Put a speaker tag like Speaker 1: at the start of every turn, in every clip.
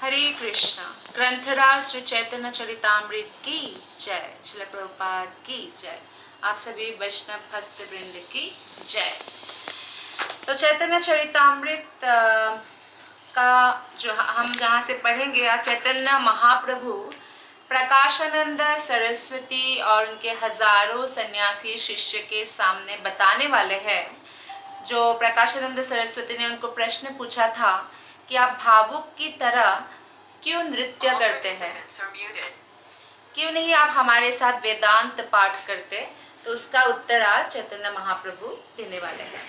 Speaker 1: हरे कृष्णा। ग्रंथराज श्री चैतन्य चरितामृत की जय। श्रील प्रभुपाद की जय। आप सभी वैष्णव भक्त वृंद की जय। तो चैतन्य चरितामृत का जो हम जहाँ से पढ़ेंगे, आज चैतन्य महाप्रभु प्रकाशानंद सरस्वती और उनके हजारों सन्यासी शिष्य के सामने बताने वाले हैं। जो प्रकाशानंद सरस्वती ने उनको प्रश्न पूछा था कि आप भावुक की तरह क्यों नृत्य करते हैं, क्यों नहीं आप हमारे साथ वेदांत पाठ करते, तो उसका उत्तर आज चैतन्य महाप्रभु देने वाले हैं।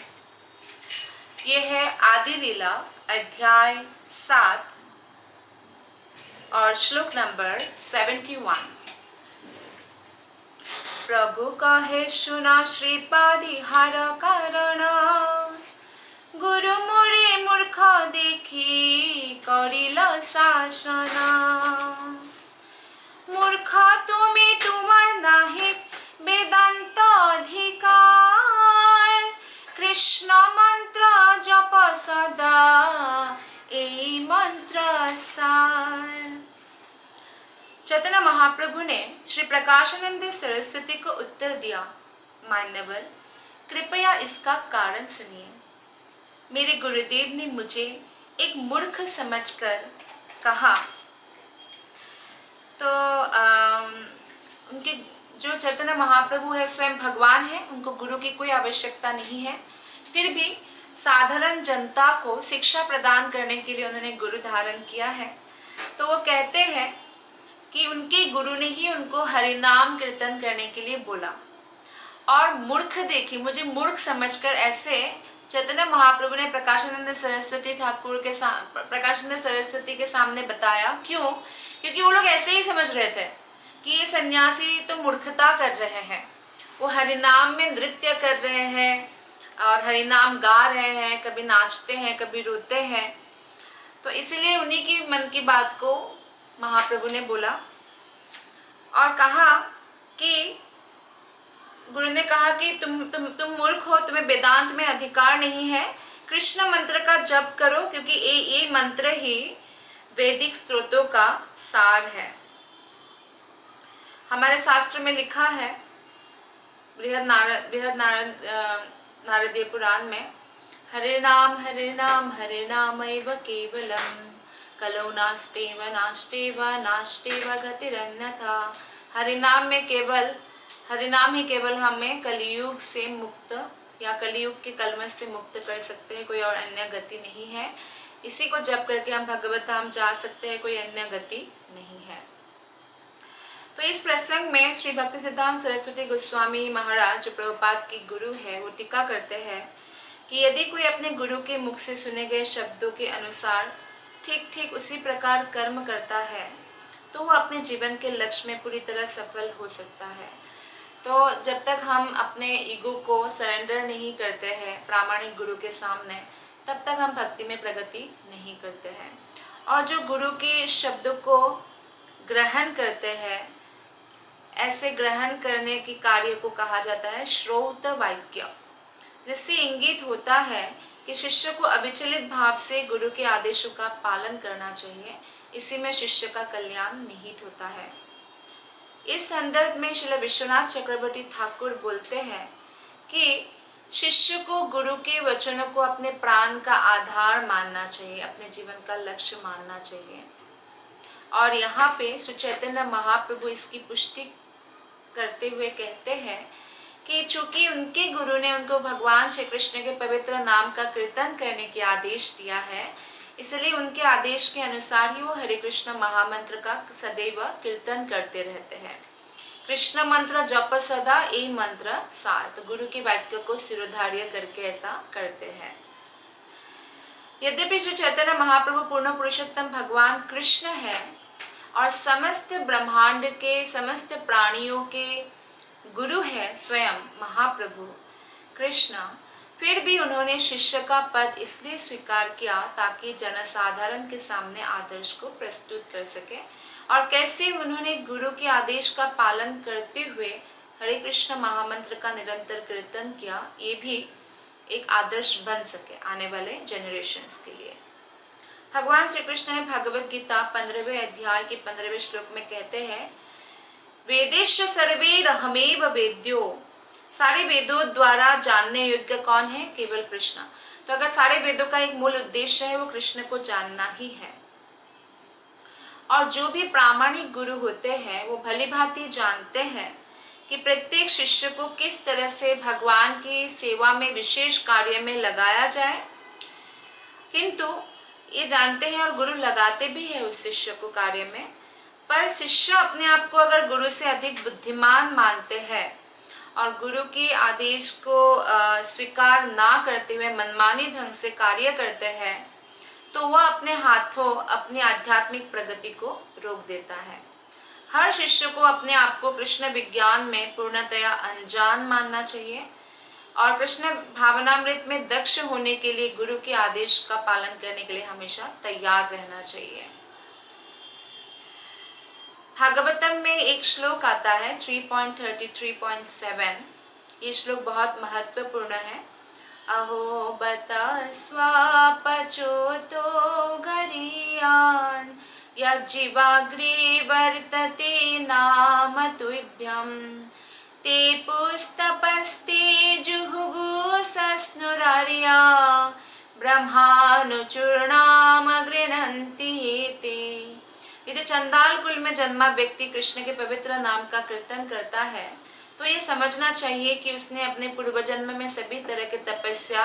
Speaker 1: ये है आदि लीला अध्याय 7 और श्लोक नंबर 71। प्रभु कहे सुना श्रीपादी हर कारण, गुरु मोरे मूर्ख देखी करिल शासन। मूर्ख तुमे तुमार नाहिक वेदांत अधिकार, कृष्ण मंत्र जप सदा एई मंत्र सार। चैतन्य महाप्रभु ने श्री प्रकाशानंद सरस्वती को उत्तर दिया, मान्यवर कृपया इसका कारण सुनिए। मेरे गुरुदेव ने मुझे एक मूर्ख समझकर कहा। तो उनके जो चैतन्य महाप्रभु है स्वयं भगवान है, उनको गुरु की कोई आवश्यकता नहीं है। फिर भी साधारण जनता को शिक्षा प्रदान करने के लिए उन्होंने गुरु धारण किया है। तो वो कहते हैं कि उनके गुरु ने ही उनको हरिनाम कीर्तन करने के लिए बोला। और मूर्ख देखी, मुझे मूर्ख समझकर ऐसे चैतन्य महाप्रभु ने प्रकाशानंद सरस्वती के सामने बताया। क्यों? क्योंकि वो लोग ऐसे ही समझ रहे थे कि ये सन्यासी तो मूर्खता कर रहे हैं, वो हरिनाम में नृत्य कर रहे हैं और हरिनाम गा रहे हैं, कभी नाचते हैं कभी रोते हैं। तो इसलिए उन्हीं की मन की बात को महाप्रभु ने बोला और कहा कि गुरु ने कहा कि तुम मूर्ख हो, तुम्हें वेदांत में अधिकार नहीं है। कृष्ण मंत्र का जप करो, क्योंकि ये मंत्र ही वैदिक स्त्रोतों का सार है। हमारे शास्त्र में लिखा है, बृहद नारदीय पुराण में, हरे नाम हरे नाम एव केवलम, कलौ नास्तेव नास्तेव नास्तेव गतिरन्यथा। हरिनाम ही केवल हमें कलियुग से मुक्त या कलियुग के कलमश से मुक्त कर सकते हैं, कोई और अन्य गति नहीं है। इसी को जप करके हम भगवत धाम जा सकते हैं, कोई अन्य गति नहीं है। तो इस प्रसंग में श्री भक्ति सिद्धांत सरस्वती गोस्वामी महाराज, जो प्रभुपाद की गुरु है, वो टीका करते हैं कि यदि कोई अपने गुरु के मुख से सुने गए शब्दों के अनुसार ठीक ठीक उसी प्रकार कर्म करता है, तो वो अपने जीवन के लक्ष्य में पूरी तरह सफल हो सकता है। तो जब तक हम अपने ईगो को सरेंडर नहीं करते हैं प्रामाणिक गुरु के सामने, तब तक हम भक्ति में प्रगति नहीं करते हैं। और जो गुरु के शब्दों को ग्रहण करते हैं, ऐसे ग्रहण करने के कार्य को कहा जाता है श्रोत वाक्य, जिससे इंगित होता है कि शिष्य को अविचलित भाव से गुरु के आदेशों का पालन करना चाहिए। इसी में शिष्य का कल्याण निहित होता है। इस संदर्भ में श्रील विश्वनाथ चक्रवर्ती ठाकुर बोलते हैं कि शिष्य को गुरु के वचनों को अपने प्राण का आधार मानना चाहिए, अपने जीवन का लक्ष्य मानना चाहिए। और यहाँ पे श्री चैतन्य महाप्रभु इसकी पुष्टि करते हुए कहते हैं कि चूंकि उनके गुरु ने उनको भगवान श्री कृष्ण के पवित्र नाम का कीर्तन करने के आदेश दिया है, इसलिए उनके आदेश के अनुसार ही वो हरे कृष्ण महामंत्र का सदैव कीर्तन करते रहते हैं। कृष्ण मंत्र जप सदा ए मंत्र सार। तो गुरु के वाक्य को शिरोधार्य करके ऐसा करते हैं। यद्यपि श्री चैतन्य महाप्रभु पूर्ण पुरुषोत्तम भगवान कृष्ण है और समस्त ब्रह्मांड के समस्त प्राणियों के गुरु है स्वयं महाप्रभु कृष्ण, फिर भी उन्होंने शिष्य का पद इसलिए स्वीकार किया ताकि जनसाधारण के सामने आदर्श को प्रस्तुत कर सके, और कैसे उन्होंने गुरु के आदेश का पालन करते हुए हरे कृष्ण महामंत्र का निरंतर कीर्तन किया, ये भी एक आदर्श बन सके आने वाले जनरेशन्स के लिए। भगवान श्री कृष्ण ने भगवत गीता 15वें अध्याय के 15वें श्लोक में कहते हैं, वेदेश सर्वैरहमेव वेद्यो, सारे वेदों द्वारा जानने योग्य कौन है? केवल कृष्ण। तो अगर सारे वेदों का एक मूल उद्देश्य है वो कृष्ण को जानना ही है। और जो भी प्रामाणिक गुरु होते हैं वो भली भांति जानते हैं कि प्रत्येक शिष्य को किस तरह से भगवान की सेवा में विशेष कार्य में लगाया जाए, किंतु ये जानते हैं और गुरु लगाते भी है उस शिष्य को कार्य में, पर शिष्य अपने आप को अगर गुरु से अधिक बुद्धिमान मानते हैं और गुरु के आदेश को स्वीकार ना करते हुए मनमानी ढंग से कार्य करते हैं, तो वह अपने हाथों अपनी आध्यात्मिक प्रगति को रोक देता है। हर शिष्य को अपने आप को कृष्ण विज्ञान में पूर्णतया अनजान मानना चाहिए और कृष्ण भावनामृत में दक्ष होने के लिए गुरु के आदेश का पालन करने के लिए हमेशा तैयार रहना चाहिए। भागवतम में एक श्लोक आता है 3.33.7। ये श्लोक बहुत महत्वपूर्ण है। अहो बत स्वापचोतो गरीयान यज्जिवाग्रे वर्तते नाम तुभ्यं ते पुस्तपस्ते जुहुवु सस्नुरार्या ब्रह्मानुचूर्णाम गृह्णन्ति एते। यदि चंडाल कुल में जन्मा व्यक्ति कृष्ण के पवित्र नाम का कीर्तन करता है तो ये समझना चाहिए कि उसने अपने पूर्व जन्म में सभी तरह की तपस्या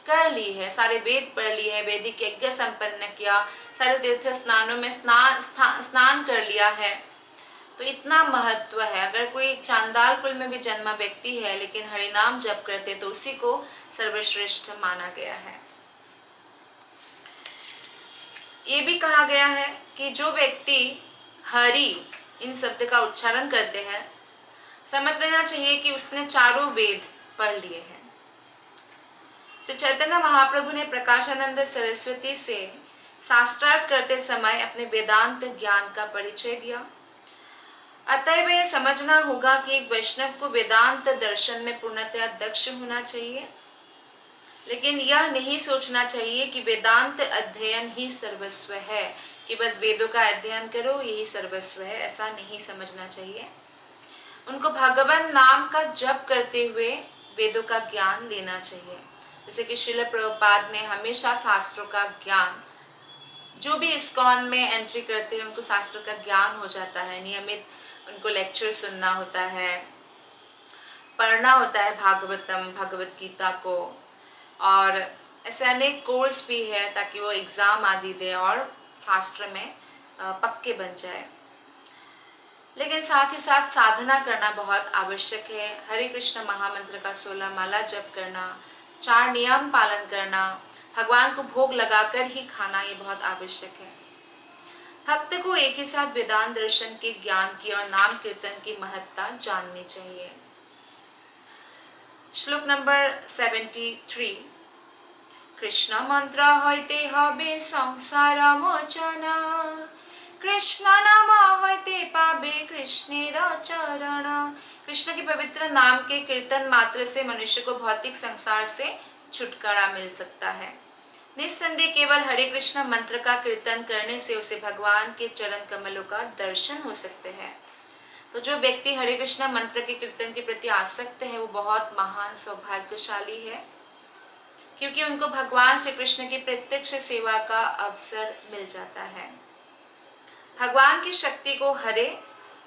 Speaker 1: कर ली है, सारे वेद पढ़ लिए है, वैदिक यज्ञ संपन्न किया, सारे तीर्थ स्नानों में स्नान कर लिया है। तो इतना महत्व है। अगर कोई चांडाल कुल में भी जन्मा व्यक्ति है लेकिन हरिनाम जप करते तो उसी को सर्वश्रेष्ठ माना गया है। ये भी कहा गया है कि जो व्यक्ति हरि इन शब्द का उच्चारण करते हैं, समझ लेना चाहिए कि उसने चारों वेद पढ़ लिए हैं। श्री चैतन्य महाप्रभु ने प्रकाशानंद सरस्वती से शास्त्रार्थ करते समय अपने वेदांत ज्ञान का परिचय दिया। अतएव यह समझना होगा कि एक वैष्णव को वेदांत दर्शन में पूर्णतया दक्ष होना चाहिए, लेकिन यह नहीं सोचना चाहिए कि वेदांत अध्ययन ही सर्वस्व है, कि बस वेदों का अध्ययन करो यही सर्वस्व है। ऐसा नहीं समझना चाहिए। उनको भगवान नाम का जप करते हुए वेदों का ज्ञान लेना चाहिए। जैसे कि श्रील प्रभुपाद ने हमेशा शास्त्रों का ज्ञान, जो भी इस्कॉन में एंट्री करते हैं उनको शास्त्रों का ज्ञान हो जाता है। नियमित उनको लेक्चर सुनना होता है, पढ़ना होता है भागवतम भगवत गीता को, और ऐसे अनेक कोर्स भी है ताकि वो एग्जाम आदि दे और शास्त्र में पक्के बन जाए। लेकिन साथ ही साथ साधना करना बहुत आवश्यक है। हरे कृष्ण महामंत्र का 16 माला जप करना, 4 नियम पालन करना, भगवान को भोग लगाकर ही खाना, ये बहुत आवश्यक है। भक्त को एक ही साथ वेदांत दर्शन के ज्ञान की और नाम कीर्तन की महत्ता जाननी चाहिए। श्लोक नंबर 73। कृष्ण मंत्र हईते हबे संसार मोचन, कृष्ण नाम हईते पाबे कृष्णेर चरण। कृष्ण के पवित्र नाम के कीर्तन मात्र से मनुष्य को भौतिक संसार से छुटकारा मिल सकता है। निस्संदेह केवल हरे कृष्ण मंत्र का कीर्तन करने से उसे भगवान के चरण कमलों का दर्शन हो सकते हैं। तो जो व्यक्ति हरे कृष्ण मंत्र के कीर्तन के प्रति आसक्त है वो बहुत महान सौभाग्यशाली है, क्योंकि उनको भगवान श्री कृष्ण की प्रत्यक्ष सेवा का अवसर मिल जाता है। भगवान की शक्ति को हरे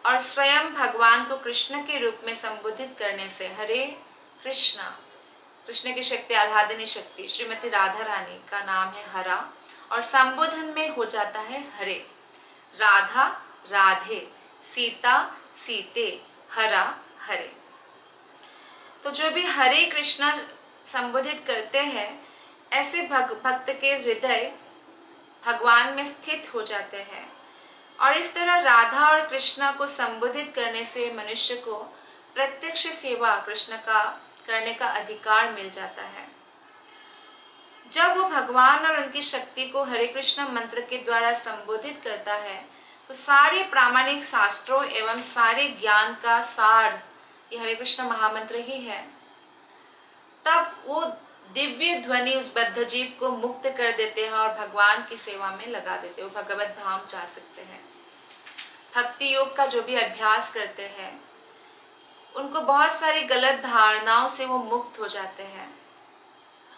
Speaker 1: और स्वयं भगवान को कृष्ण के रूप में संबोधित करने से हरे कृष्ण, कृष्ण की शक्ति आराधनी शक्ति श्रीमती राधा रानी का नाम है हरा, और संबोधन में हो जाता है हरे। राधा राधे, सीता सीते, हरा हरे। तो जो भी हरे कृष्ण संबोधित करते हैं ऐसे भक्त के हृदय भगवान में स्थित हो जाते हैं, और इस तरह राधा और कृष्ण को संबोधित करने से मनुष्य को प्रत्यक्ष सेवा कृष्ण का करने का अधिकार मिल जाता है। जब वो भगवान और उनकी शक्ति को हरे कृष्ण मंत्र के द्वारा संबोधित करता है तो सारे प्रामाणिक शास्त्रों एवं सारे ज्ञान का सार ये हरे कृष्ण महामंत्र ही है। तब वो दिव्य ध्वनि उस बद्ध जीव को मुक्त कर देते हैं और भगवान की सेवा में लगा देते हैं। वो भगवत धाम जा सकते हैं। भक्ति योग का जो भी अभ्यास करते हैं उनको बहुत सारी गलत धारणाओं से वो मुक्त हो जाते हैं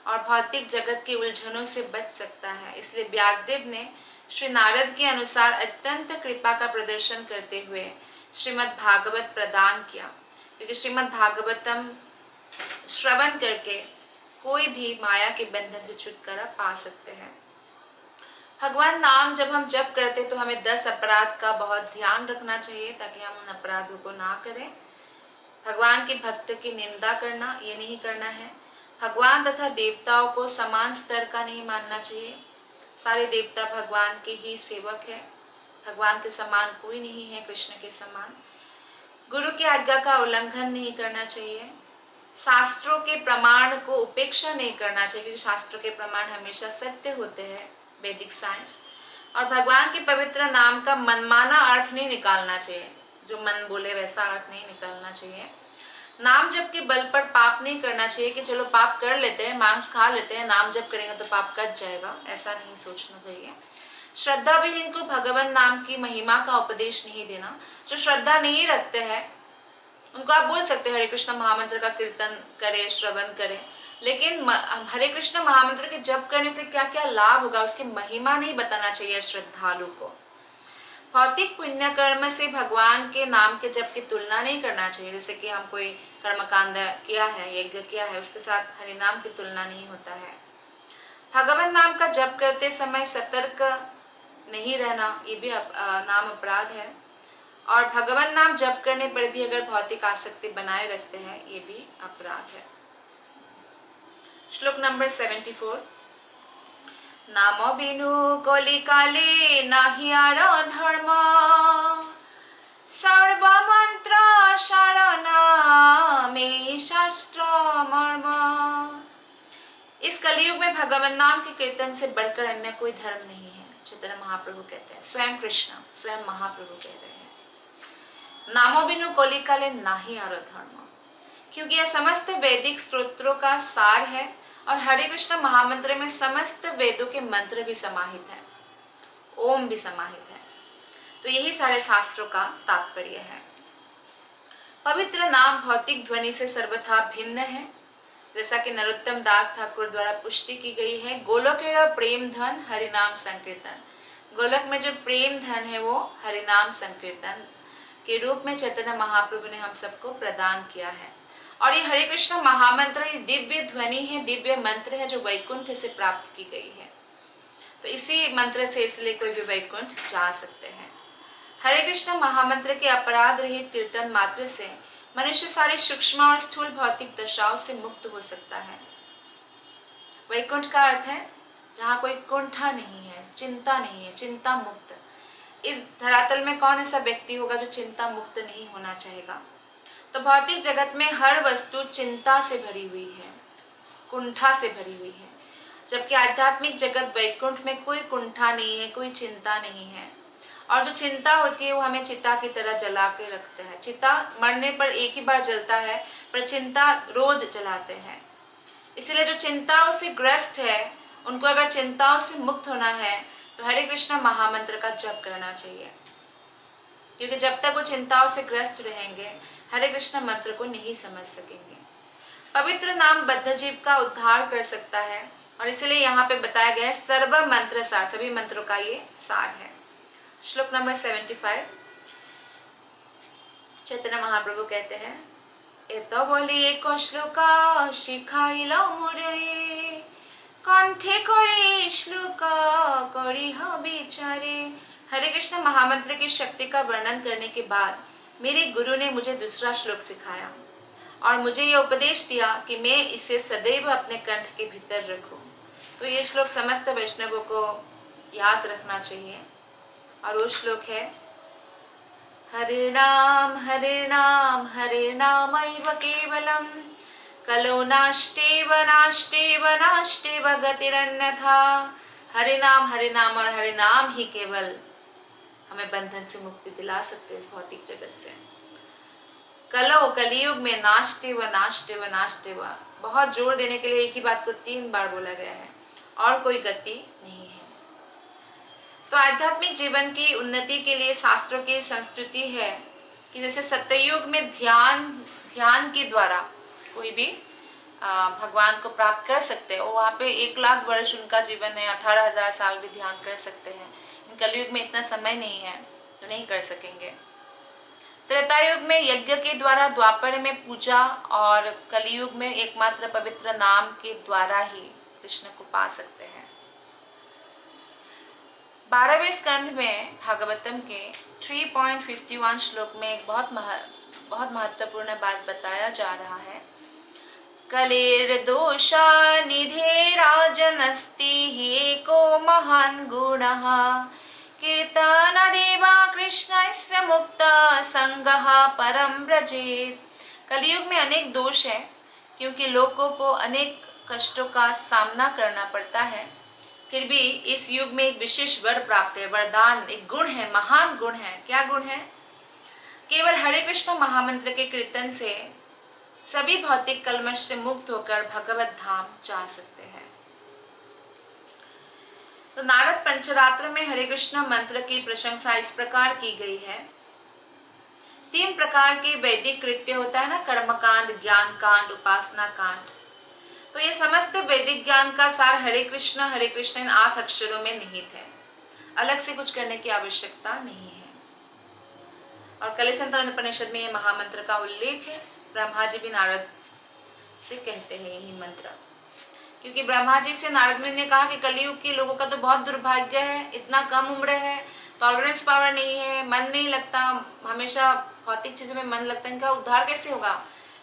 Speaker 1: और भौतिक जगत की उलझनों से बच सकता है। इसलिए व्यासदेव ने श्री नारद के अनुसार अत्यंत कृपा का प्रदर्शन करते हुए श्रीमद् भागवत प्रदान किया, क्योंकि श्रीमद् भागवतम श्रवण करके कोई भी माया के बंधन से छुटकारा पा सकते हैं। भगवान नाम जब हम जप करते तो हमें 10 अपराध का बहुत ध्यान रखना चाहिए ताकि हम उन अपराधों को ना करें। भगवान के भक्त की निंदा करना ये नहीं करना है। भगवान तथा देवताओं को समान स्तर का नहीं मानना चाहिए। सारे देवता भगवान के ही सेवक है। भगवान के समान कोई नहीं है, कृष्ण के समान। गुरु की आज्ञा का उल्लंघन नहीं करना चाहिए। शास्त्रों के प्रमाण को उपेक्षा नहीं करना चाहिए, क्योंकि शास्त्रों के प्रमाण हमेशा सत्य होते हैं, वैदिक साइंस। और भगवान के पवित्र नाम का मनमाना अर्थ नहीं निकालना चाहिए, जो मन बोले वैसा अर्थ नहीं निकालना चाहिए। नाम जप के बल पर पाप नहीं करना चाहिए कि चलो पाप कर लेते हैं, मांस खा लेते हैं, नाम जप करेंगे तो पाप कट जाएगा, ऐसा नहीं सोचना चाहिए। श्रद्धा विहीन को भगवान नाम की महिमा का उपदेश नहीं देना। जो श्रद्धा नहीं रखते हैं उनको आप बोल सकते हैं हरे कृष्ण महामंत्र का कीर्तन करे, श्रवण करे, लेकिन हरे कृष्ण महामंत्र के जप करने से क्या क्या लाभ होगा उसकी महिमा नहीं बताना चाहिए श्रद्धालु को। भौतिक पुण्य कर्म से भगवान के नाम के जप की तुलना नहीं करना चाहिए। जैसे कि हम कोई कर्मकांड किया है, यज्ञ किया है, उसके साथ हरि नाम की तुलना नहीं होता है। भगवान नाम का जप करते समय सतर्क नहीं रहना ये भी नाम अपराध है। और भगवान नाम जप करने पर भी अगर भौतिक आसक्ति बनाए रखते हैं ये भी अपराध है। श्लोक नंबर 74। नाम बिनु कलिकाले नाही आर धर्म, सर्व मंत्र शरण में शास्त्र मर्म। इस कलयुग में भगवान नाम के कीर्तन से बढ़कर अन्य कोई धर्म नहीं है। चैतन्य महाप्रभु कहते हैं, स्वयं कृष्ण, स्वयं महाप्रभु कह रहे हैं, नामो बिनु कलिकाले नाही आर धर्म, क्योंकि यह समस्त वैदिक स्तोत्रों का सार है और हरे कृष्ण महामंत्र में समस्त वेदों के मंत्र भी समाहित है, ओम भी समाहित है। तो यही सारे शास्त्रों का तात्पर्य है। पवित्र नाम भौतिक ध्वनि से सर्वथा भिन्न है, जैसा कि नरोत्तम दास ठाकुर द्वारा पुष्टि की गई है। गोलोकेरा प्रेम धन हरिनाम संकीर्तन, गोलक में जो प्रेम धन है वो हरिनाम संकीर्तन के रूप में चैतन्य महाप्रभु ने हम सबको प्रदान किया है। और ये हरे कृष्ण महामंत्र ये दिव्य ध्वनि है, दिव्य मंत्र है जो वैकुंठ से प्राप्त की गई है। तो इसी मंत्र से इसलिए कोई भी वैकुंठ जा सकते हैं। हरे कृष्ण महामंत्र के अपराध रहित कीर्तन मात्र से मनुष्य सारी सूक्ष्म और स्थूल भौतिक दशाओं से मुक्त हो सकता है। वैकुंठ का अर्थ है जहाँ कोई कुंठा नहीं है, चिंता नहीं है, चिंता मुक्त। इस धरातल में कौन ऐसा व्यक्ति होगा जो चिंता मुक्त नहीं होना चाहेगा। तो भौतिक जगत में हर वस्तु चिंता से भरी हुई है, कुंठा से भरी हुई है, जबकि आध्यात्मिक जगत वैकुंठ में कोई कुंठा नहीं है, कोई चिंता नहीं है। और जो चिंता होती है वो हमें चिता की तरह जला के रखते हैं। चिता मरने पर एक ही बार जलता है, पर चिंता रोज जलाते हैं। इसलिए जो चिंताओं से ग्रस्त है उनको अगर चिंताओं से मुक्त होना है तो हरे कृष्ण महामंत्र का जप करना चाहिए, क्योंकि जब तक वो चिंताओं से ग्रस्त रहेंगे हरे कृष्ण मंत्र को नहीं समझ सकेंगे। पवित्र नाम बद्ध जीव का उद्धार कर सकता है और इसलिए यहाँ पे बताया गया है सर्व मंत्र सार, सभी मंत्रों का ये सार है। श्लोक नंबर 75। चैतन्य महाप्रभु कहते हैं, एतो बोली एक श्लोक शिखाइल मोरे, कंठे करे श्लोक करी विचारे। हरे कृष्ण महामंत्र की शक्ति का वर्णन करने के बाद मेरे गुरु ने मुझे दूसरा श्लोक सिखाया और मुझे यह उपदेश दिया कि मैं इसे सदैव अपने कंठ के भीतर रखूं। तो ये श्लोक समस्त वैष्णवों को याद रखना चाहिए और वो श्लोक है, हरे नाम हरे नाम केवलम, कलो नाष्टेव नाष्टेव नाष्टेव गतिरन्यथा। हरे नाम और हरे नाम ही केवल हमें बंधन से मुक्ति दिला सकते हैं इस भौतिक जगत से। कलियुग में नाष्टेव नाष्टेव नाष्टेव बहुत जोर देने के लिए एक ही बात को 3 बार बोला गया है, और कोई गति नहीं है। तो आध्यात्मिक जीवन की उन्नति के लिए शास्त्रों की संस्कृति है कि जैसे सत्ययुग में ध्यान के द्वारा कोई भी भगवान को प्राप्त कर सकते हैं, और वहाँ पे 1,00,000 वर्ष उनका जीवन है, 18,000 साल भी ध्यान कर सकते हैं। कलयुग में इतना समय नहीं है तो नहीं कर सकेंगे। त्रेता युग में यज्ञ के द्वारा, द्वापर में पूजा, और कलयुग में एकमात्र पवित्र नाम के द्वारा ही कृष्ण को पा सकते हैं। 12वें स्कंध में भागवतम के 3.51 श्लोक में एक बहुत महत्वपूर्ण बात बताया जा रहा है। कलेर्दोषा निधे राजनस्ति एको महान गुणः कीर्तनदेवा कृष्णस्य मुक्ता संगः परम व्रजेत। कलयुग में अनेक दोष है क्योंकि लोगों को अनेक कष्टों का सामना करना पड़ता है, फिर भी इस युग में एक विशेष वर प्राप्त है, वरदान, एक गुण है, महान गुण है। क्या गुण है? केवल हरे कृष्ण महामंत्र के कीर्तन से सभी भौतिक कलमश से मुक्त होकर भगवत धाम जा सकते हैं। तो नारद पंचरात्र में हरे कृष्ण मंत्र की प्रशंसा इस प्रकार की गई है। 3 प्रकार के वैदिक कृत्य होता है ना, कर्मकांड, ज्ञान कांड, उपासना कांड। तो ये समस्त वैदिक ज्ञान का सार हरे कृष्ण इन 8 अक्षरों में निहित है। अलग से कुछ करने की आवश्यकता नहीं है। और कलिसंतरण उपनिषद में ये महामंत्र का उल्लेख है। ब्रह्मा जी भी नारद से कहते हैं यही मंत्र, क्योंकि ब्रह्मा जी से नारद मुनि ने कहा कि कलयुग के लोगों का तो बहुत दुर्भाग्य है, इतना कम उम्र है, टॉलरेंस पावर नहीं है, मन नहीं लगता, हमेशा भौतिक चीजों में मन लगता है, इनका उद्धार कैसे होगा?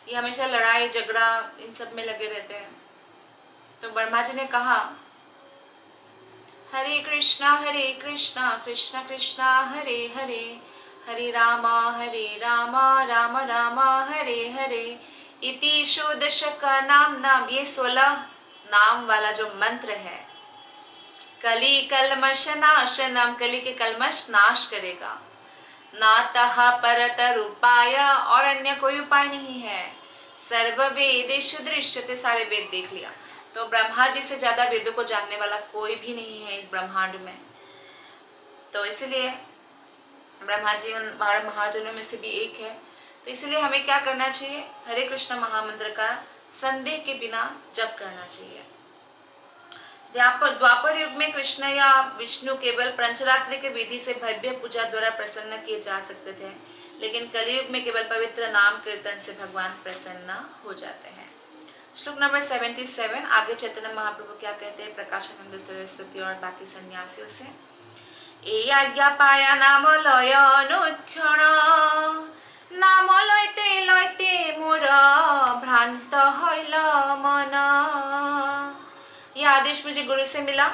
Speaker 1: ये हमेशा लड़ाई झगड़ा इन सब में लगे रहते हैं। तो ब्रह्मा जी ने कहा, हरे कृष्णा कृष्ण कृष्णा हरे हरे, हरे राम राम राम हरे हरे, इति षोडशक नाम। ये 16 नाम वाला जो मंत्र है, कली कलमश नाशनम, कली के कलमश नाश करेगा। नातः परतर उपाय, और अन्य कोई उपाय नहीं है। सर्व वेदेषु दृश्यते, सारे वेद देख लिया तो ब्रह्मा जी से ज्यादा वेदों को जानने वाला कोई भी नहीं है इस ब्रह्मांड में। तो इसलिए ब्रह्मा जी बारह महाजनों में से भी एक है। तो इसलिए हमें क्या करना चाहिए? हरे कृष्ण महामंत्र का संदेह के बिना जप करना चाहिए। द्वापर युग में कृष्ण या विष्णु केवल पंचरात्रि के विधि से भव्य पूजा द्वारा प्रसन्न किए जा सकते थे, लेकिन कलयुग में केवल पवित्र नाम कीर्तन से भगवान प्रसन्न हो जाते हैं। श्लोक नंबर 77, आगे चैतन्य महाप्रभु क्या कहते हैं प्रकाशानंद सरस्वती और बाकी सन्यासियों से। ए आज्ञा पाया नाम लय अनुक्षण, नाम लयते लयते मोर भ्रांत हईल मन। यह आदेश मुझे गुरु से मिला,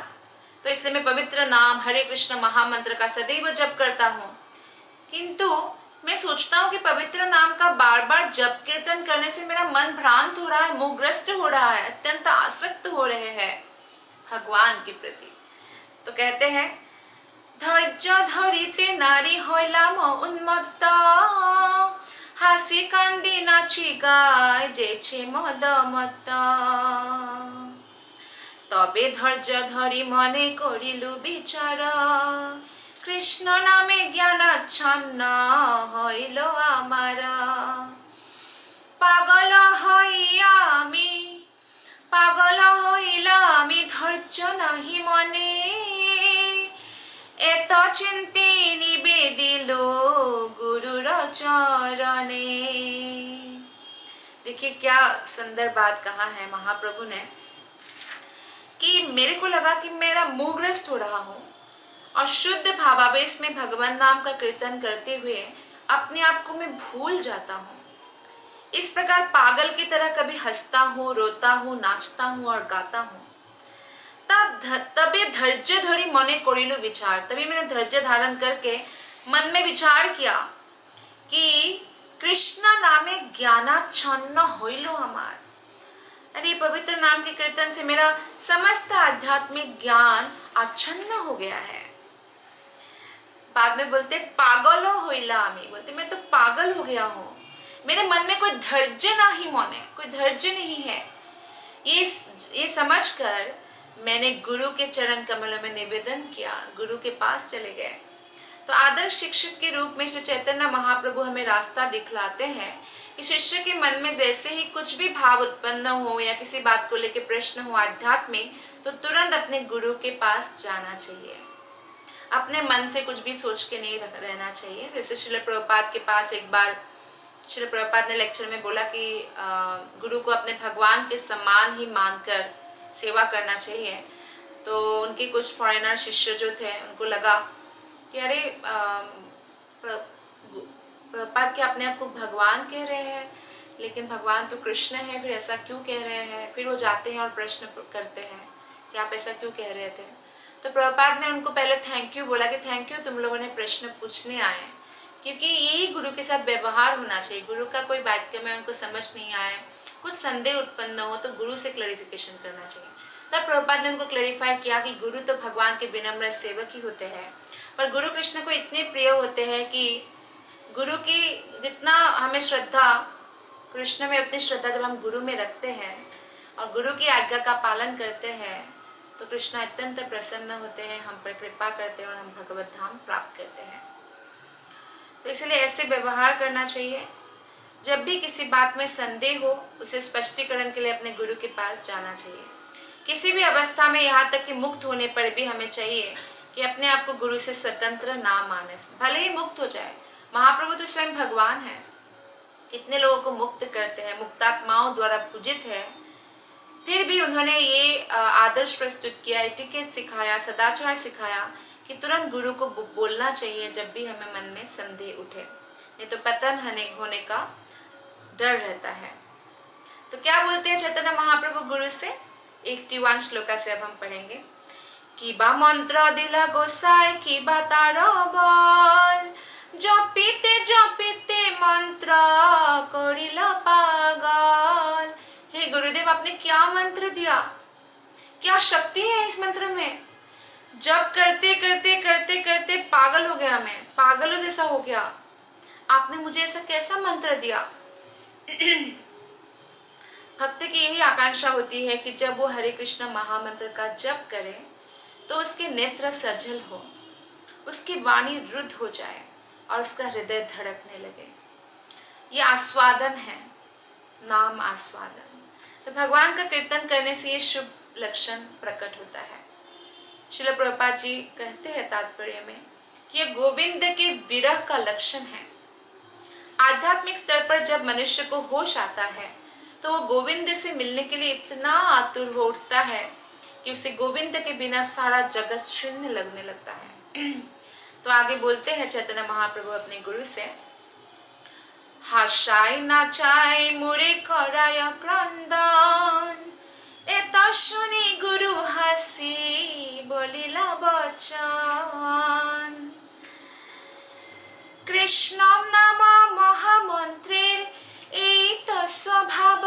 Speaker 1: तो इसलिए मैं पवित्र नाम हरे कृष्ण महामंत्र का सदैव जप करता हूँ। किंतु मैं सोचता हूँ कि पवित्र नाम का बार बार जप कीर्तन करने से मेरा मन भ्रांत हो रहा है, मोहग्रस्त हो रहा है, अत्यंत आसक्त हो रहे हैं भगवान के प्रति। तो कहते हैं, धैर्य धरिते नारी हইলাম उन्मत्त, हासि कांदी नाची गाय जेছে মদমত্ত। তবে ধৈর্য ধরি মনে করিলু বিচার, কৃষ্ণ নামে জ্ঞানাচ্ছন্ন হইল আমার। পাগল হইয়া আমি ধৈর্য নাহি মনে, এত চিন্তি নিবেদিल गुरुर चरणे। देखिए क्या सुंदर बात कहा है महाप्रभु ने कि मेरे को लगा कि मेरा मोहग्रस्त हो रहा हूँ और शुद्ध भावावेश में भगवान नाम का कीर्तन करते हुए अपने आप को मैं भूल जाता हूँ। इस प्रकार पागल की तरह कभी हंसता हूँ, रोता हूँ, नाचता हूँ और गाता हूँ। तब ये धैर्य धरी मने कोरिलु विचार, तभी मैंने धैर्य धारण करके मन में विचार किया कि कृष्ण नामे ज्ञानाच्छन्न होइलो हमार। अरे पवित्र नाम के कीर्तन से मेरा समस्त आध्यात्मिक ज्ञान आच्छन्न हो गया है। बाद में बोलते पागल होइला आमी, बोलते मैं तो पागल हो गया हूँ, मेरे मन में कोई धैर्य नहीं मने, कोई धैर्य नहीं है। ये समझकर मैंने गुरु के चरण कमलों में निवेदन किया, गुरु के पास चले गए। तो आदर्श शिक्षक के रूप में श्री चैतन्य महाप्रभु हमें रास्ता दिखलाते हैं कि शिष्य के मन में जैसे ही कुछ भी भाव उत्पन्न हो या किसी बात को लेकर प्रश्न हो आध्यात्मिक, तो तुरंत अपने गुरु के पास जाना चाहिए। अपने मन से कुछ भी सोच के नहीं रहना चाहिए। जैसे श्रील प्रभुपाद के पास एक बार श्रील प्रभुपाद ने लेक्चर में बोला कि गुरु को अपने भगवान के समान ही मानकर सेवा करना चाहिए। तो उनके कुछ फॉरेनर शिष्य जो थे उनको लगा कि अरे प्रभुपाद क्या अपने आप को भगवान कह रहे हैं, लेकिन भगवान तो कृष्ण है, फिर ऐसा क्यों कह रहे हैं। फिर वो जाते हैं और प्रश्न करते हैं कि आप ऐसा क्यों कह रहे थे। तो प्रभुपाद ने उनको पहले थैंक यू बोला कि थैंक यू, तुम लोगों ने प्रश्न पूछने आए, क्योंकि यही गुरु के साथ व्यवहार होना चाहिए। गुरु का कोई वाक्य में उनको समझ नहीं आए, कुछ संदेह उत्पन्न हो तो गुरु से क्लैरिफिकेशन करना चाहिए। तब प्रभुपाद ने उनको क्लैरिफाई किया कि गुरु तो भगवान के विनम्र सेवक ही होते हैं, पर गुरु कृष्ण को इतने प्रिय होते हैं कि गुरु की जितना हमें श्रद्धा, कृष्ण में उतनी श्रद्धा जब हम गुरु में रखते हैं और गुरु की आज्ञा का पालन करते हैं तो कृष्ण अत्यंत प्रसन्न होते हैं, हम पर कृपा करते हैं और हम भगवत धाम प्राप्त करते हैं। तो इसलिए ऐसे व्यवहार करना चाहिए। जब भी किसी बात में संदेह हो, उसे स्पष्टीकरण के लिए अपने गुरु के पास जाना चाहिए। किसी भी अवस्था में, यहाँ तक कि मुक्त होने पर भी हमें चाहिए कि अपने आप को गुरु से स्वतंत्र ना माने, भले ही मुक्त हो जाए। महाप्रभु तो स्वयं भगवान है, कितने लोगों को मुक्त करते हैं, मुक्तात्माओं द्वारा पूजित है, फिर भी उन्होंने ये आदर्श प्रस्तुत किया, एटिकेट सिखाया, सदाचार सिखाया कि तुरंत गुरु को बोलना चाहिए जब भी हमें मन में संदेह उठे, नहीं तो पतन होने का डर रहता है। तो क्या बोलते हैं चैतन्य महाप्रभु गुरु से? 81 श्लोका से अब हम पढ़ेंगे। कि बा मंत्र दिला गोसाई की बा तार बल, जपिते मंत्र करिला पागल। हे गुरुदेव, आपने क्या मंत्र दिया, क्या शक्ति है इस मंत्र में। जब करते करते करते करते पागल हो गया, मैं पागलों जैसा हो गया। आपने मुझे ऐसा कैसा मंत्र दिया। भक्त की यही आकांक्षा होती है कि जब वो हरे कृष्ण महामंत्र का जप करे तो उसके नेत्र सजल हो, उसकी वाणी रुद्ध हो जाए और उसका हृदय धड़कने लगे। ये आस्वादन है, नाम आस्वादन। तो भगवान का कीर्तन करने से ये शुभ लक्षण प्रकट होता है। श्रील प्रभुपाद जी कहते हैं तात्पर्य में कि ये गोविंद के विरह का लक्षण है। आध्यात्मिक स्तर पर जब मनुष्य को होश आता है तो वो गोविंद से मिलने के लिए इतना आतुर हो उठता है कि उसे गोविंद के बिना सारा जगत शून्य लगने लगता है। तो आगे बोलते हैं चैतन्य महाप्रभु अपने गुरु से, हाशाई नाचाई मुरे कराय क्रंदन, एता शुनी गुरु हासी बोलिला बचन। कृष्णम नाम महामंत्रेर এই তো স্বভাব,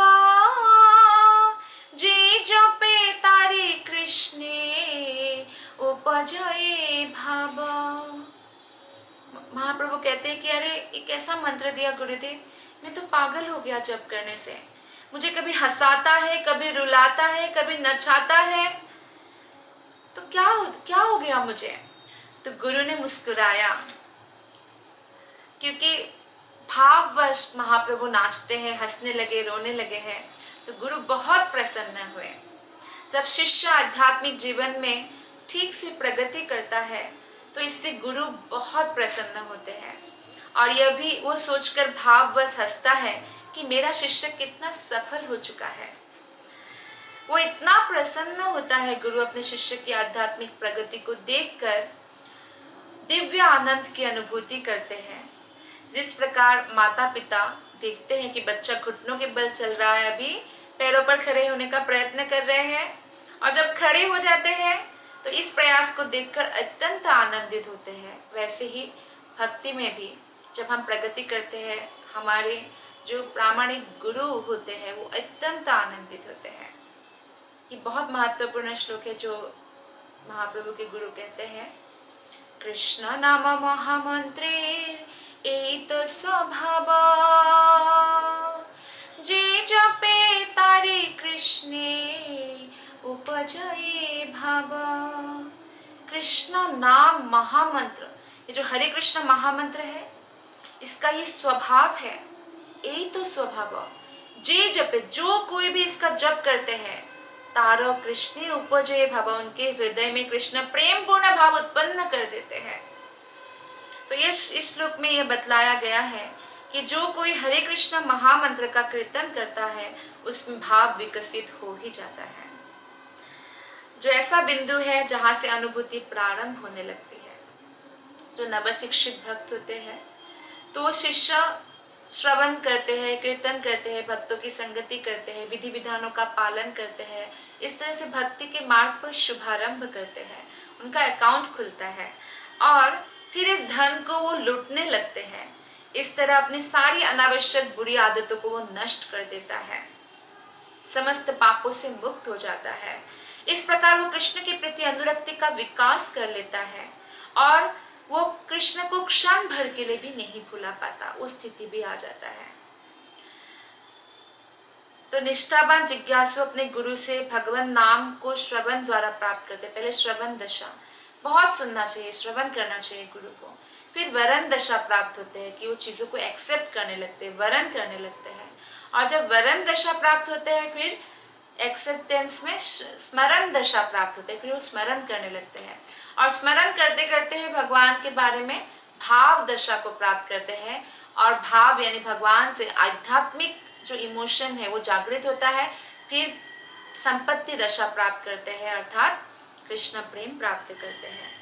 Speaker 1: যে জপে তারে কৃষ্ণে उपजये भाव। महाप्रभु कहते हैं कि अरे ये कैसा मंत्र दिया गुरुदेव, मैं तो पागल हो गया जप करने से। मुझे कभी हंसाता है, कभी रुलाता है, कभी नचाता है, तो क्या हो गया मुझे। तो गुरु ने मुस्कुराया, क्योंकि भाववश महाप्रभु नाचते हैं, हंसने लगे, रोने लगे हैं। तो गुरु बहुत प्रसन्न हुए। जब शिष्य आध्यात्मिक जीवन में ठीक से प्रगति करता है तो इससे गुरु बहुत प्रसन्न होते हैं और यह भी वो सोचकर भाववश हंसता है कि मेरा शिष्य कितना सफल हो चुका है। वो इतना प्रसन्न होता है गुरु अपने शिष्य की आध्यात्मिक प्रगति को देखकर दिव्य आनंद की अनुभूति करते हैं। जिस प्रकार माता पिता देखते हैं कि बच्चा घुटनों के बल चल रहा है, अभी पैरों पर खड़े होने का प्रयत्न कर रहे हैं, और जब खड़े हो जाते हैं तो इस प्रयास को देखकर अत्यंत आनंदित होते हैं, वैसे ही भक्ति में भी जब हम प्रगति करते हैं, हमारे जो प्रामाणिक गुरु होते हैं वो अत्यंत आनंदित होते हैं। ये बहुत महत्वपूर्ण श्लोक है जो महाप्रभु के गुरु कहते हैं, कृष्ण नाम महामंत्रे এই তো স্বভাব, যে জপে তারে কৃষ্ণ कृष्णे उपजये भाव। कृष्ण नाम महामंत्र, ये जो हरे कृष्ण महामंत्र है, इसका ये स्वभाव है, यही तो स्वभाव। जे जपे, जो कोई भी इसका जप करते हैं, तारो कृष्ण उपजय भाव, उनके हृदय में कृष्ण प्रेम पूर्ण भाव उत्पन्न कर देते हैं। तो ये इस श्लोक में यह बतलाया गया है कि जो कोई हरे कृष्ण महामंत्र का कीर्तन करता है, उसमें भाव विकसित हो ही जाता है। जो ऐसा बिंदु है जहां से अनुभूति प्रारंभ होने लगती है। जो नवशिक्षित भक्त होते हैं तो वो शिष्य श्रवण करते हैं, कीर्तन करते हैं, भक्तों की संगति करते हैं, विधि विधानों का पालन करते हैं, इस तरह से भक्ति के मार्ग पर शुभारंभ करते हैं, उनका अकाउंट खुलता है और फिर इस धन को वो लूटने लगते हैं। इस तरह अपनी सारी अनावश्यक बुरी आदतों को वो नष्ट कर देता है, समस्त पापों से मुक्त हो जाता है। इस प्रकार वो कृष्ण के प्रति अनुरक्ति का विकास कर लेता है और वो कृष्ण को क्षण भर के लिए भी नहीं भुला पाता, उस स्थिति भी आ जाता है। तो निष्ठावान जिज्ञासु अपने गुरु से भगवान नाम को श्रवण द्वारा प्राप्त करते। पहले श्रवण दशा, बहुत सुनना चाहिए, श्रवण करना चाहिए गुरु को। फिर वरण दशा प्राप्त होते हैं कि वो चीजों को एक्सेप्ट करने लगते हैं, वरण करने लगते हैं। और जब वरण दशा प्राप्त होते हैं, फिर एक्सेप्टेंस में स्मरण दशा प्राप्त होते हैं, फिर वो स्मरण करने लगते हैं। और स्मरण करते करते ही भगवान के बारे में भाव दशा को प्राप्त करते हैं। और भाव यानी भगवान से आध्यात्मिक जो इमोशन है वो जागृत होता है। फिर संपत्ति दशा प्राप्त करते हैं, अर्थात कृष्ण प्रेम प्राप्त करते हैं।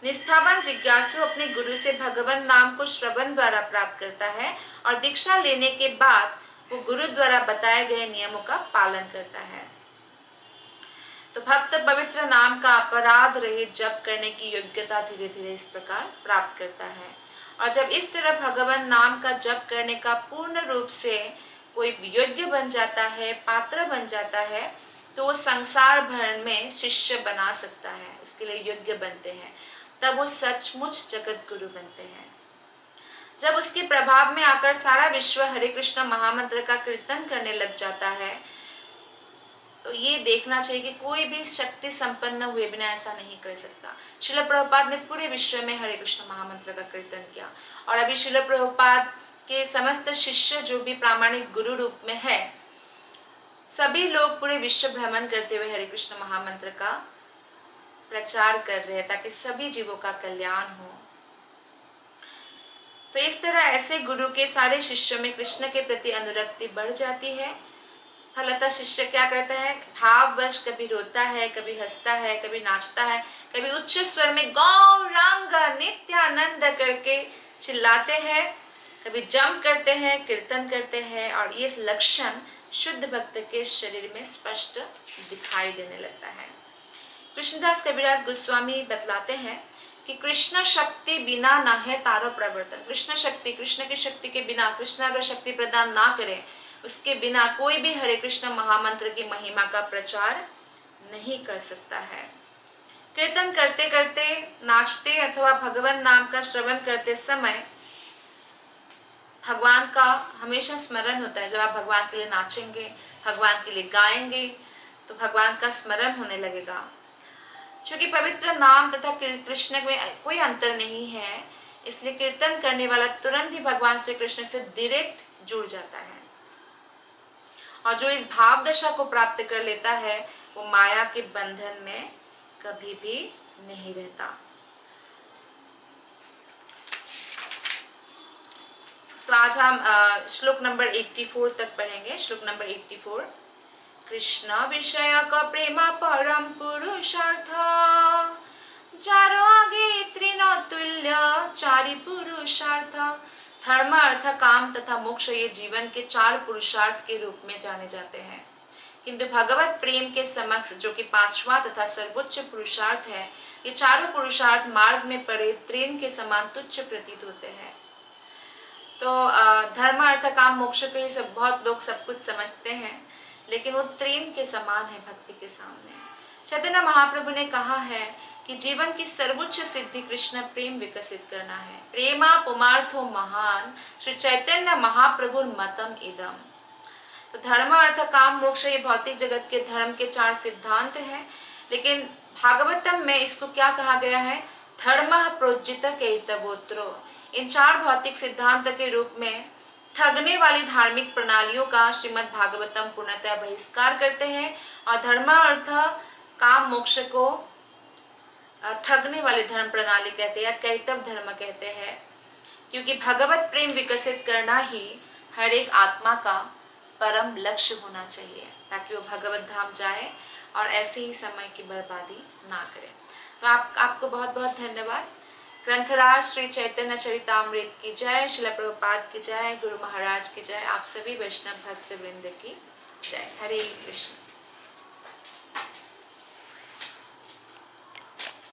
Speaker 1: निष्ठावान जिज्ञासु अपने गुरु से भगवान नाम को श्रवण द्वारा प्राप्त करता है और दीक्षा लेने के बाद वो गुरु द्वारा बताए गए नियमों का पालन करता है। तो भक्त पवित्र नाम का अपराध रहित जप करने की योग्यता धीरे धीरे इस प्रकार प्राप्त करता है। और जब इस तरह भगवान नाम का जप करने का पूर्ण रूप से कोई योग्य बन जाता है, पात्र बन जाता है, तो वो संसार भर में शिष्य बना सकता है, इसके लिए योग्य बनते हैं। तब वो सचमुच जगत गुरु बनते हैं। जब उसके प्रभाव में आकर सारा विश्व हरे कृष्ण महामंत्र का कीर्तन करने लग जाता है, तो ये देखना चाहिए कि कोई भी शक्ति संपन्न हुए बिना ऐसा नहीं कर सकता। श्रील प्रभुपाद ने पूरे विश्व में हरे कृष्ण महामंत्र का कीर्तन किया और अभी श्रील प्रभुपाद के समस्त शिष्य जो भी प्रामाणिक गुरु रूप में है, सभी लोग पूरे विश्व भ्रमण करते हुए हरे कृष्ण महामंत्र का प्रचार कर रहे हैं ताकि सभी जीवों का कल्याण हो। तो इस तरह ऐसे गुरु के सारे शिष्यों में कृष्ण के प्रति अनुरक्ति बढ़ जाती है। फलतः शिष्य क्या करता है, भाववश कभी रोता है, कभी हंसता है, कभी नाचता है, कभी उच्च स्वर में गौरांग नित्यानंद करके चिल्लाते हैं, कभी जंप करते हैं, कीर्तन करते हैं। और ये लक्षण शुद्ध भक्त के शरीर में स्पष्ट दिखाई देने लगता है। कृष्णदास कबीरदास गोस्वामी बतलाते हैं कि कृष्ण शक्ति बिना ना है तारो प्रवर्तन। कृष्ण शक्ति, कृष्ण की शक्ति के बिना, कृष्ण अगर शक्ति प्रदान ना करे, उसके बिना कोई भी हरे कृष्ण महामंत्र की महिमा का प्रचार नहीं कर सकता है। कीर्तन करते करते, नाचते अथवा भगवान नाम का श्रवण करते समय भगवान का हमेशा स्मरण होता है। जब आप भगवान के लिए नाचेंगे, भगवान के लिए गाएंगे, तो भगवान का स्मरण होने लगेगा। क्योंकि पवित्र नाम तथा कृष्ण में कोई अंतर नहीं है, इसलिए कीर्तन करने वाला तुरंत ही भगवान श्री कृष्ण से डायरेक्ट जुड़ जाता है। और जो इस भाव दशा को प्राप्त कर लेता है, वो माया के बंधन में कभी भी नहीं रहता। तो आज हम श्लोक नंबर 84 तक पढ़ेंगे। श्लोक नंबर 84। कृष्ण विषय का प्रेमा परम पुरुषार्थ, जारो आगे त्रिनतुल्य चारि पुरुषार्थ। धर्म, अर्थ, काम तथा मोक्ष ये जीवन के 4 पुरुषार्थ के रूप में जाने जाते हैं, किंतु भगवत प्रेम के समक्ष, जो कि 5वां तथा सर्वोच्च पुरुषार्थ है, ये चारों पुरुषार्थ मार्ग में पड़े ट्रेन के समान तुच्छ प्रतीत होते हैं। तो धर्म, अर्थ, काम, मोक्ष के सब बहुत लोग सब कुछ समझते हैं, लेकिन वो ट्रेन के समान है भक्ति के सामने। चैतन्य महाप्रभु ने कहा है कि जीवन की सर्वोच्च सिद्धि कृष्ण प्रेम विकसित करना है। प्रेमा पुमार्थो महान, श्री चैतन्य महाप्रभु मतम इदम। तो धर्म अर्थ काम मोक्ष ये भौतिक जगत के धर्म के 4 सिद्धांत हैं, लेकिन भागवतम में इसको क्या कहा गया है, धर्म प्रोज्जित केतवोत्रो। इन 4 भौतिक सिद्धांत के रूप में ठगने वाली धार्मिक प्रणालियों का श्रीमद् भागवतम पूर्णतः बहिष्कार करते हैं और धर्म अर्थ काम मोक्ष को ठगने वाली धर्म प्रणाली कहते हैं या कैतव धर्म कहते हैं, क्योंकि भगवत प्रेम विकसित करना ही हर एक आत्मा का परम लक्ष्य होना चाहिए, ताकि वो भगवत धाम जाए और ऐसे ही समय की बर्बादी ना करे। तो आपको बहुत बहुत धन्यवाद। ग्रंथराज श्री चैतन्य चरितामृत की जय, श्रील प्रभुपाद की जय, गुरु महाराज की जय, आप सभी वैष्णव भक्त वृंद की जय। हरे कृष्ण।